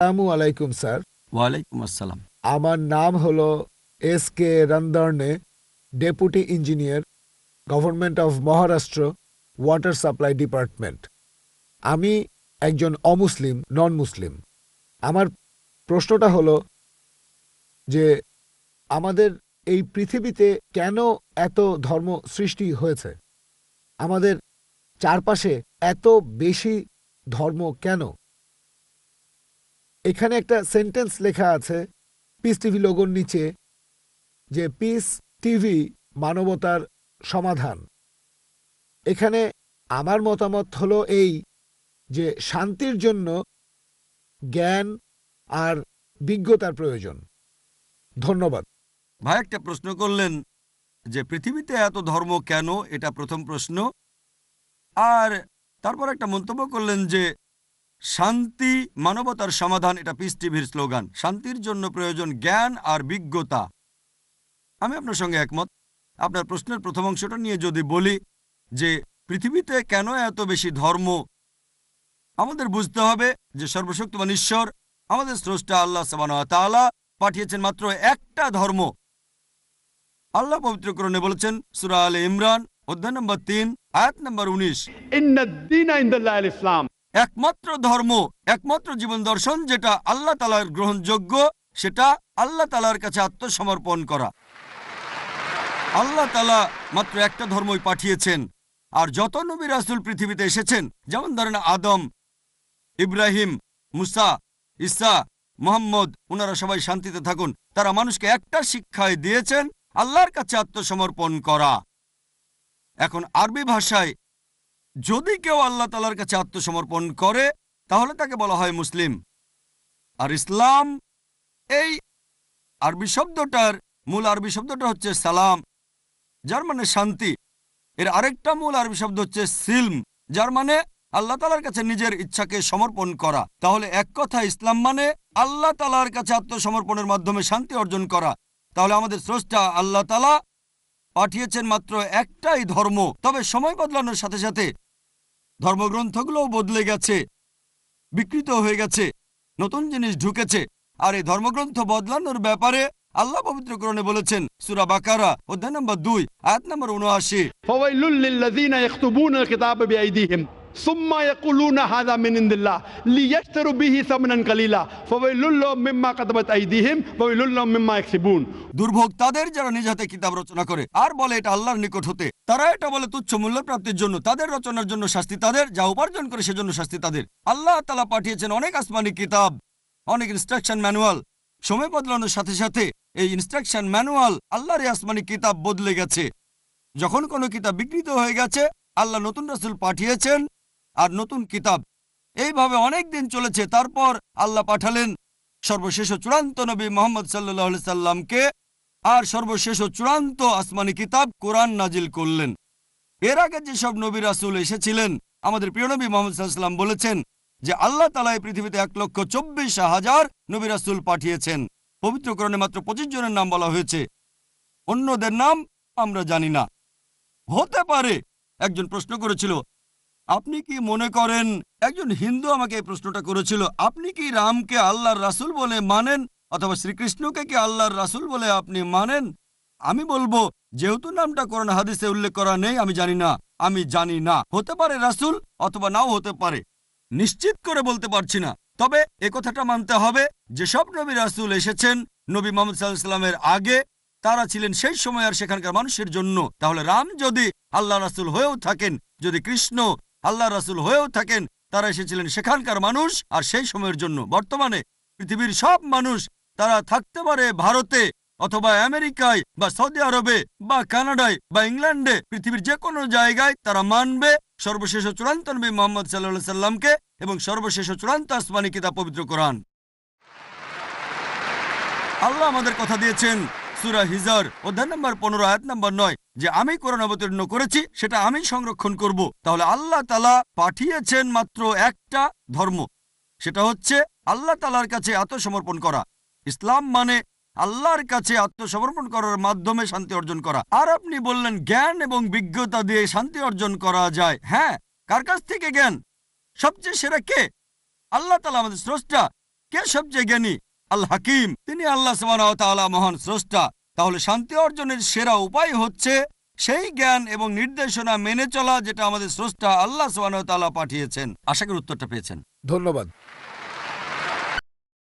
আসসালামু আলাইকুম স্যার। ওয়ালাইকুম আসসালাম। আমার নাম হলো SK Randarne, deputy engineer, government of Maharashtra, water supply department. আমি একজন অমুসলিম, নন মুসলিম। আমার প্রশ্নটা হলো যে আমাদের এই পৃথিবীতে কেন এত ধর্ম সৃষ্টি হয়েছে? আমাদের চারপাশে এত বেশি ধর্ম কেন? এখানে একটা সেন্টেন্স লেখা আছে পিস টিভি লোগোর নিচে, যে পিস টিভি মানবতার সমাধান। এখানে আমার মতামত হলো এই, যে শান্তির জন্য জ্ঞান আর বিজ্ঞতার প্রয়োজন। ধন্যবাদ। ভাই একটা প্রশ্ন করলেন যে পৃথিবীতে এত ধর্ম কেন, এটা প্রথম প্রশ্ন। আর তারপর একটা মন্তব্য করলেন যে শান্তি মানবতার সমাধান, এটা পিস টিভির স্লোগান। শান্তির জন্য প্রয়োজন জ্ঞান আর বিজ্ঞতা। আমি আপনার সঙ্গে একমত। আপনার প্রশ্নের প্রথম অংশটা নিয়ে যদি বলি যে পৃথিবীতে কেন এত বেশি ধর্ম, আমাদের বুঝতে হবে যে সর্বশক্তিমান ঈশ্বর, আমাদের স্রষ্টা আল্লাহ সুবহানাহু ওয়া তাআলা পাঠিয়েছেন মাত্র একটা ধর্ম। আল্লাহ পবিত্র কোরআনে বলেছেন, সূরা আলে ইমরান অধ্যায় নম্বর 3 আয়াত নম্বর 19, ইন্নাদ-দীনা ইনদাল্লাহিল ইসলাম। একমাত্র ধর্ম, একমাত্র জীবন দর্শন যেটা আল্লাহ তাআলার গ্রহণযোগ্য, সেটা আল্লাহ তাআলার কাছে আত্মসমর্পণ করা। আল্লাহ তাআলা মাত্র একটা ধর্মই পাঠিয়েছেন। আর যত নবী রাসূল পৃথিবীতে এসেছেন, যেমন ধরেন আদম, ইব্রাহিম, মুসা, ঈসা, মুহাম্মদ, ওনারা সবাই শান্তিতে থাকুন, তারা মানুষকে একটা শিক্ষাই দিয়েছেন, আল্লাহর কাছে আত্মসমর্পণ করা। এখন আরবি ভাষায় যদি কেউ আল্লাহ তাআলার কাছে আত্মসমর্পণ করে তাহলে তাকে বলা হয় মুসলিম। আর ইসলাম, এই আরবি শব্দটার মূল আরবি শব্দটা হচ্ছে সালাম, যার মানে শান্তি। এর আরেকটা মূল আরবি শব্দ হচ্ছে সিলম, যার মানে আল্লাহ তাআলার কাছে নিজের ইচ্ছাকে সমর্পণ করা। তাহলে এক কথা ইসলাম মানে আল্লাহ তাআলার কাছে আত্মসমর্পণের মাধ্যমে শান্তি অর্জন করা। তাহলে আমাদের স্রষ্টা আল্লাহ তাআলা পাঠিয়েছেন মাত্র একটাই ধর্ম। তবে সময় বদলানোর সাথে সাথে ধর্মগ্রন্থগুলোও বদলে গেছে, বিকৃত হয়ে গেছে, নতুন জিনিস ঢুকেছে। আর এই ধর্মগ্রন্থ বদলানোর ব্যাপারে আল্লাহ পবিত্র কোরআনে বলেছেন, সূরা বাকারা অধ্যায় নম্বর 2 আয়াত নম্বর 79, ফাওয়াইলুল লিল্লাযীনা ইয়াকতুবুনাল কিতাবা বিআইদিহিম সুম্মা ইয়াকুলুনা হাযা মিন ইনদিল্লাহ লিয়াশতারু বিহি সামানান কালীলা ফাওয়াইলুল লাহুম মিম্মা কাতাবাত আইদিহিম ওয়াইলুল লাহুম মিম্মা ইয়াকসিবুন। দুর্ভোগ তাদের যারা নিজ হাতে কিতাব রচনা করে আর বলে এটা আল্লাহর নিকট হতে। তারা এটা বলে তুচ্ছ মূল্য প্রাপ্তির জন্য। তাদের রচনার জন্য শাস্তি তাদের, যা উপার্জন করে সেজন্য শাস্তি তাদের। আল্লাহ তাআলা পাঠিয়েছেন অনেক আসমানি কিতাব, অনেক ইনস্ট্রাকশন ম্যানুয়াল। সময় বদলানোর সাথে সাথে এই ইনস্ট্রাকশন ম্যানুয়াল, আল্লাহর এই আসমানি কিতাব বদলে গেছে। যখন কোনো কিতাব বিকৃত হয়ে গেছে, আল্লাহ নতুন রাসূল পাঠিয়েছেন আর নতুন কিতাব। এইভাবে অনেক দিন চলেছে। তারপর আল্লাহ পাঠালেন সর্বশেষ ও চূড়ান্ত নবী মুহাম্মদ সাল্লাল্লাহু আলাইহি সাল্লামকে, আর সর্বশেষ ও চূড়ান্ত আসমানি কিতাব কোরআন নাজিল করলেন। এর আগে যেসব নবী রাসূল এসেছিলেন, আমাদের প্রিয় নবী মুহাম্মদ সাল্লাল্লাহু আলাইহি সাল্লাম বলেছেন যে আল্লাহ তাআলা এই পৃথিবীতে 1,24,000 নবী রাসূল পাঠিয়েছেন। পবিত্র কোরআনে মাত্র 25 জনের নাম বলা হয়েছে, অন্যদের নাম আমরা জানি না। হতে পারে একজন প্রশ্ন করেছিল, আপনি কি মনে করেন, একজন হিন্দু আমাকে এই প্রশ্নটা করেছিল, আপনি কি রামকে আল্লাহর রাসূল বলে মানেন, অথবা শ্রীকৃষ্ণকে কি আল্লাহর রাসূল বলে আপনি মানেন? আমি বলবো, যেহেতু নামটা কোরআন হাদিসে উল্লেখ করা নেই, আমি জানি না। আমি জানি না, হতে পারে রাসূল অথবা নাও হতে পারে, নিশ্চিত করে বলতে পারছি না। তবে এ কথাটা মানতে হবে, যেসব নবী রাসূল এসেছেন নবী মুহাম্মদ সাল্লাল্লাহু আলাইহি সাল্লামের আগে, তারা ছিলেন সেই সময় আর সেখানকার মানুষের জন্য। তাহলে রাম যদি আল্লাহ রাসূল হয়েও থাকেন, যদি কৃষ্ণ আল্লাহ রাসূল হয়েও থাকেন, তারা এসেছিলেন সেখানকার মানুষ আর সেই সময়ের জন্য। বর্তমানে পৃথিবীর সব মানুষ, তারা থাকতে পারে ভারতে অথবা আমেরিকায় বা সৌদি আরবে বা কানাডায় বা ইংল্যান্ডে, পৃথিবীর যে কোনো জায়গায় তারা মানবে সর্বশেষ ও চূড়ান্ত নবী মুহাম্মদ সাল্লাল্লাহু আলাইহি সাল্লামকে এবং সর্বশেষ ও চূড়ান্ত আসমানি কিতাব পবিত্র কোরআন। আল্লাহ আমাদের কথা দিয়েছেন সূরা হিজর অধ্যায় নম্বর 15 আয়াত নম্বর 9, যে আমি কোরআন অবতীর্ণ করেছি, সেটা আমি সংরক্ষণ করব। তাহলে আল্লাহ তাআলা পাঠিয়েছেন মাত্র একটা ধর্ম, সেটা হচ্ছে আল্লাহ তাআলার কাছে আত্মসমর্পণ করা। ইসলাম মানে আল্লাহর কাছে আত্মসমর্পণ করার মাধ্যমে শান্তি অর্জন করা। আর আপনি বললেন জ্ঞান এবং বিজ্ঞতা দিয়ে শান্তি অর্জন করা যায়। হ্যাঁ, কার কাছ থেকে জ্ঞান? সবচেয়ে সেরা কে? আল্লাহ তাআলা, আমাদের স্রষ্টা। কে সবচেয়ে জ্ঞানী? আল হাকিম, তিনি আল্লাহ সুবহানাহু ওয়া তাআলা মহান স্রষ্টা। তাহলে শান্তি অর্জনের সেরা উপায় হচ্ছে সেই জ্ঞান এবং নির্দেশনা মেনে চলা যেটা আমাদের স্রষ্টা আল্লাহ সুবহানাহু ওয়া তাআলা পাঠিয়েছেন। আশা করি উত্তরটা পেয়েছেন। ধন্যবাদ।